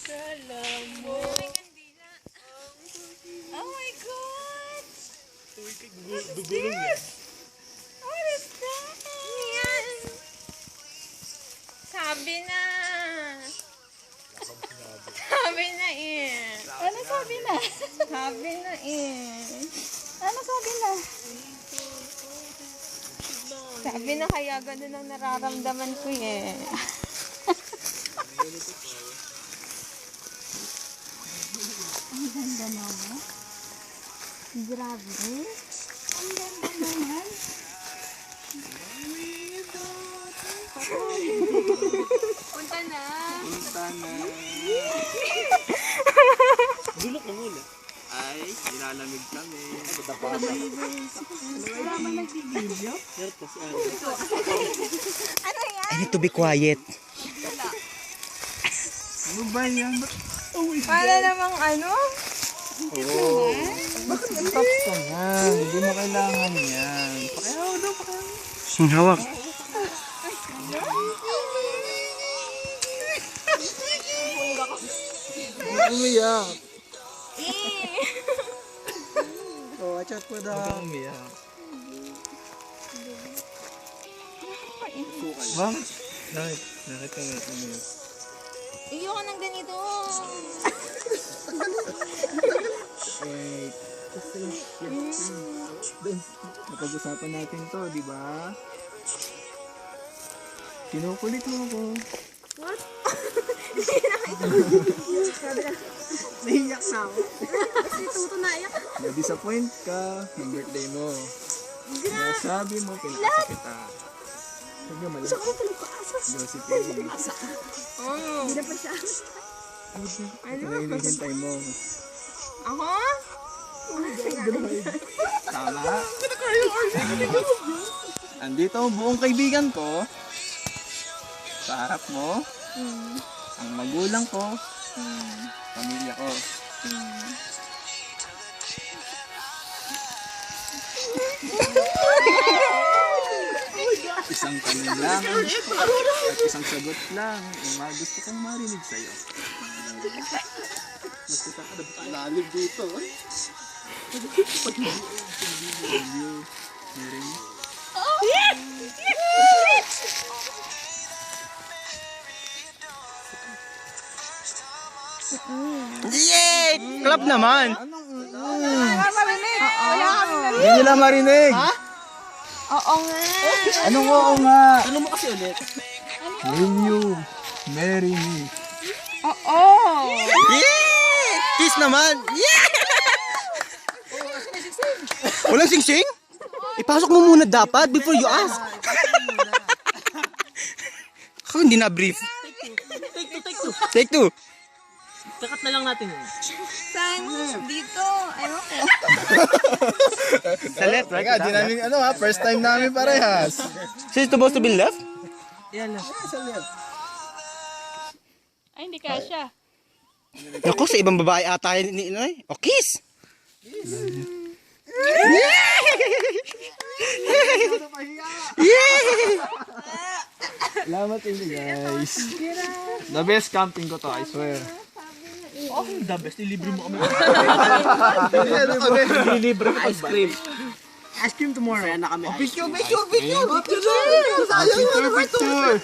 Kala mo. Oh my God! Dugulong yan. What is that? Yan. Sabi na. Sabi na eh. Ano sabi na? Sabi na eh. Ano sabi na? Sabi na kaya ganun ang nararamdaman ko eh. Ang ganda naman. Grabe. Ang ganda naman. Punta na. Punta na. Dulok na muna. Ay, nilalamig kami. Wala man nagbibideo? Ano yan? I need to be quiet. Ano ba yan? Para namang ano? Oo. Bakit ang tops ka yan? Hindi mo kailangan yan. Pakihaw daw, pakihaw. Ang hawak. Umiyak. Oh, watch out po daw. Huwag umiyak. Bakit? Bakit ka nga umiyak? Ayoko ng ganito. Wait. Napag-usapan natin to, di ba? Kinukulit mo ako. What? Naiyak na ako. Kasi tuto na iyak. Na-disappoint ka ng birthday mo. Nasabi mo, pinakasa kita. Huwag nga mali. Gusto ko tulog ka asas. Josephine. Oh. Hindi na pa siya. Ano yung hinihintay mo? Ako? Tama? Andito ang buong kaibigan ko. Sa harap mo. Ang magulang ko. Pamilya ko. Isang tanong lang at isang sagot lang ang mga gusto kong marinig sa'yo. Magkita ka na lalim dito. Meron. Yay! Clap naman. Wala marinig. Wala kami narinig. Hindi nila marinig. Oo nga. Anong oo nga? Ano mo kasi ulit? Will you marry me? Oo. Yay! Kiss naman. Yeah! Walang sing-sing? Ipasok mo muna dapat before you ask. Ako hindi na brief. Take two. Kakat na lang natin yun. Saan? Dito. Ewan ko. Sa left, right? Teka, di namin first time namin parehas. So it's supposed to be left? Yan lang. Sa left. Ay, hindi kasha. Ako, sa ibang babae ata yun ni Inoy. O, kiss! Salamat inyo guys. The best camping ko to, I swear. Oh, the best. Ilibre mo kami. Libre ice cream. Ice cream tomorrow. Kaya na kami. Picture! Picture! Picture! Picture!